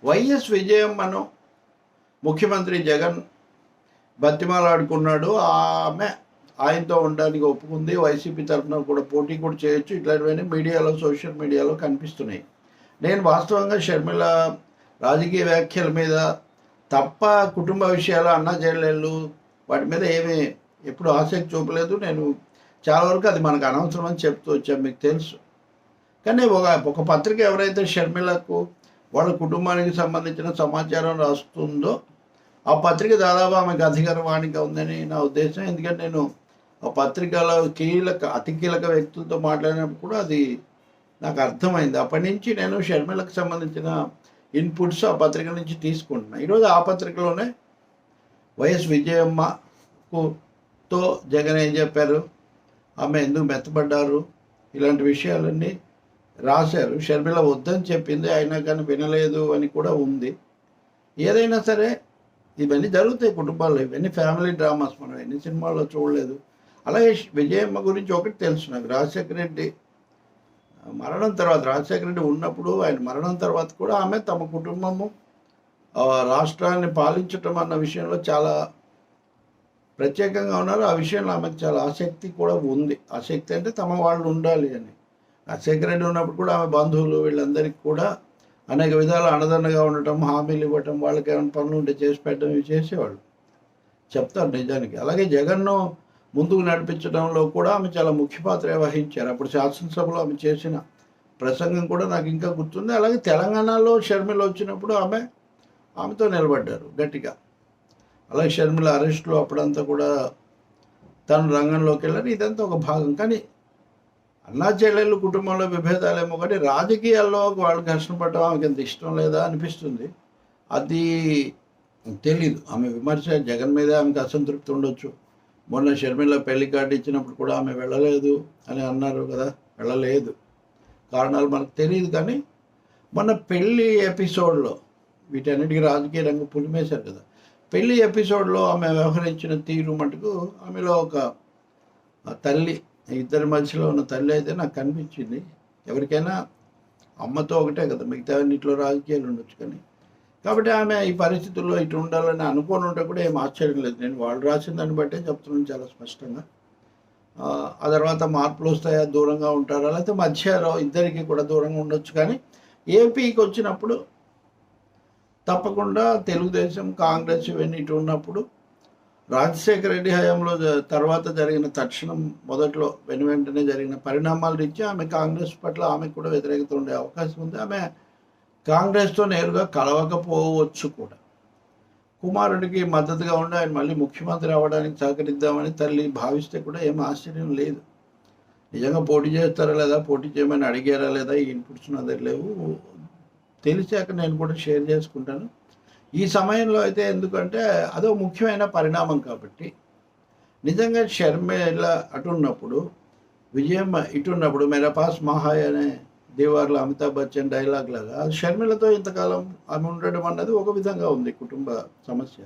YS విజయమ్మను ముఖ్యమంత్రి జగన్ బతిమాలాడుకున్నాడు. ఆమె ఆయనతో ఉండడానికి ఒప్పుకుంది. వైసీపీ తరఫున కూడా పోటీ కూడా చేయొచ్చు. ఇట్లాంటివన్నీ మీడియాలో, సోషల్ మీడియాలో కనిపిస్తున్నాయి. నేను వాస్తవంగా షర్మిల రాజకీయ వ్యాఖ్యల మీద తప్ప కుటుంబ విషయాలు, అన్నా చెల్లెళ్ళు వాటి మీద ఏమీ ఎప్పుడు ఆసక్తి చూపలేదు. నేను చాలా వరకు అది మనకు అనవసరం అని చెప్తూ వచ్చాను, మీకు తెలుసు. కానీ ఒక పత్రిక ఎవరైతే షర్మిలకు వాళ్ళ కుటుంబానికి సంబంధించిన సమాచారం రాస్తుందో ఆ పత్రిక దాదాపు ఆమెకు అధికారవాణిగా ఉందని నా ఉద్దేశం. ఎందుకంటే నేను ఆ పత్రికలో అతి కీలక వ్యక్తులతో మాట్లాడినప్పుడు కూడా అది నాకు అర్థమైంది. అప్పటి నుంచి నేను షర్మిలకు సంబంధించిన ఇన్పుట్స్ ఆ పత్రిక నుంచి తీసుకుంటున్నాను. ఈరోజు ఆ పత్రికలోనే వైఎస్ విజయమ్మతో జగన్ ఏం చెప్పారు, ఆమె ఎందుకు మెత్తపడ్డారు, ఇలాంటి విషయాలన్నీ రాశారు. షర్మిల వద్దని చెప్పింది, అయినా కానీ వినలేదు అని కూడా ఉంది. ఏదైనా సరే ఇవన్నీ జరుగుతాయి కుటుంబాల్లో, ఇవన్నీ ఫ్యామిలీ డ్రామాస్. మనం ఎన్ని సినిమాల్లో చూడలేదు. అలాగే విజయమ్మ గురించి ఒకటి తెలుసు నాకు, రాజశేఖర రెడ్డి మరణం తర్వాత, రాజశేఖర రెడ్డి ఉన్నప్పుడు ఆయన మరణం తర్వాత కూడా ఆమె తమ కుటుంబము రాష్ట్రాన్ని పాలించటం అన్న విషయంలో చాలా ప్రత్యేకంగా ఉన్నారు. ఆ విషయంలో ఆమెకు చాలా ఆసక్తి కూడా ఉంది. ఆసక్తి అంటే తమ వాళ్ళు ఉండాలి అని. రాజశేఖర రెడ్డి ఉన్నప్పుడు కూడా ఆమె బంధువులు వీళ్ళందరికీ కూడా అనేక విధాలు అండదండగా ఉండటం, హామీలు ఇవ్వటం, వాళ్ళకి ఏమైనా పనులు ఉంటే చేసి పెట్టడం, ఇవి చేసేవాళ్ళు, చెప్తారు నిజానికి. అలాగే జగన్ను ముందుకు నడిపించడంలో కూడా ఆమె చాలా ముఖ్య పాత్ర వహించారు. అప్పుడు శాసనసభలో ఆమె చేసిన ప్రసంగం కూడా నాకు ఇంకా గుర్తుంది. అలాగే తెలంగాణలో షర్మిల వచ్చినప్పుడు ఆమెతో నిలబడ్డారు గట్టిగా. అలాగే షర్మిల అరెస్టులో అప్పుడంతా కూడా తను రంగంలోకి వెళ్ళారు. ఇదంతా ఒక భాగం. కానీ అన్నా చెల్లెళ్ళు కుటుంబంలో విభేదాలేమో కానీ రాజకీయాల్లో వాళ్ళు కష్టపడటం ఆమెకి ఎంత ఇష్టం లేదా అనిపిస్తుంది. అది తెలీదు. ఆమె విమర్శ జగన్ మీద ఆమెకు అసంతృప్తి ఉండొచ్చు. మొన్న షర్మిల పెళ్లి కార్డు ఇచ్చినప్పుడు కూడా ఆమె వెళ్ళలేదు అని అన్నారు కదా, వెళ్ళలేదు. కారణాలు మనకు తెలియదు. కానీ మొన్న పెళ్లి ఎపిసోడ్లో వీటన్నిటికీ రాజకీయ రంగం పులిమేశారు కదా. పెళ్లి ఎపిసోడ్లో ఆమె వ్యవహరించిన తీరు మటుకు ఆమెలో ఒక తల్లి, ఇద్దరి మధ్యలో ఉన్న తల్లి అయితే నాకు కనిపించింది. ఎవరికైనా అమ్మతో ఒకటే కదా, మిగతా అన్నింటిలో రాజకీయాలు ఉండొచ్చు. కానీ కాబట్టి ఆమె ఈ పరిస్థితుల్లో ఇటు ఉండాలని అనుకోని ఉంటే కూడా ఏం ఆశ్చర్యం లేదు. నేను వాళ్ళు రాసిన దాన్ని బట్టే చెప్తున్నాను చాలా స్పష్టంగా. ఆ తర్వాత మార్పులు వస్తాయా, దూరంగా ఉంటారా, లేకపోతే మధ్యలో ఇద్దరికి కూడా దూరంగా ఉండొచ్చు. కానీ ఏపీకి వచ్చినప్పుడు తప్పకుండా తెలుగుదేశం, కాంగ్రెస్ ఇవన్నీ ఇటు ఉన్నప్పుడు రాజశేఖర రెడ్డి హయాంలో తర్వాత జరిగిన తక్షణం మొదట్లో వెంటనే జరిగిన పరిణామాల రీత్యా ఆమె కాంగ్రెస్ పట్ల ఆమెకు కూడా వ్యతిరేకత ఉండే అవకాశం ఉంది. ఆమె కాంగ్రెస్తో నేరుగా కలవకపోవచ్చు కూడా. కుమారుడికి మద్దతుగా ఉండి ఆయన మళ్ళీ ముఖ్యమంత్రి అవ్వడానికి సహకరిద్దామని తల్లి భావిస్తే కూడా ఏం ఆశ్చర్యం లేదు. నిజంగా పోటీ చేస్తారా లేదా, పోటీ చేయమని అడిగారా లేదా, ఈ ఇన్పుట్స్ నా దగ్గర లేవు. తెలిసాక నేను కూడా షేర్ చేసుకుంటాను. ఈ సమయంలో అయితే ఎందుకంటే అదో ముఖ్యమైన పరిణామం కాబట్టి. నిజంగా షర్మిల అటున్నప్పుడు, విజయమ్మ ఇటున్నప్పుడు, మేరా పాస్ మహాయ్ అనే దేవార్లో అమితాబ్ బచ్చన్ డైలాగ్ లాగా షర్మిలతో ఇంతకాలం ఆమె ఉండడం అన్నది ఒక విధంగా ఉంది కుటుంబ సమస్య.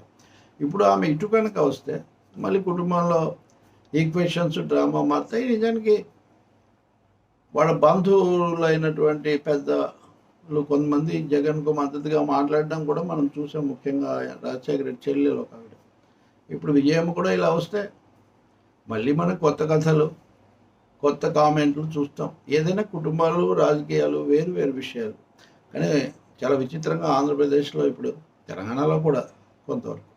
ఇప్పుడు ఆమె ఇటు కనుక వస్తే మళ్ళీ కుటుంబంలో ఈక్వేషన్స్, డ్రామా మారుతాయి. నిజానికి వాళ్ళ బంధువులైనటువంటి పెద్దలు కొంతమంది జగన్కు మద్దతుగా మాట్లాడడం కూడా మనం చూసాం. ముఖ్యంగా రాజశేఖర రెడ్డి చెల్లెలు ఒక ఆవిడ. ఇప్పుడు విజయమ్మ కూడా ఇలా వస్తే మళ్ళీ మనకు కొత్త కథలు, కొత్త కామెంట్లు చూస్తాం. ఏదైనా కుటుంబాలు, రాజకీయాలు వేరు వేరు విషయాలు. కానీ చాలా విచిత్రంగా ఆంధ్రప్రదేశ్లో, ఇప్పుడు తెలంగాణలో కూడా కొంతవరకు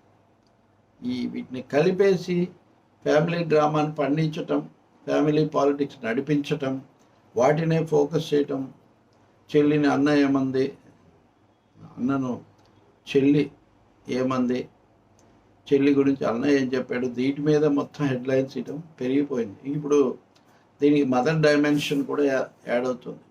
వీటిని కలిపేసి ఫ్యామిలీ డ్రామాని పండించటం, ఫ్యామిలీ పాలిటిక్స్ నడిపించటం, వాటినే ఫోకస్ చేయటం. చెల్లిని అన్న ఏమంది, అన్నను చెల్లి ఏమంది, చెల్లి గురించి అన్న ఏం చెప్పాడు, వీటి మీద మొత్తం హెడ్లైన్స్ ఇవ్వడం పెరిగిపోయింది. ఇప్పుడు దీనికి మదర్ డైమెన్షన్ కూడా యాడ్ అవుతుంది.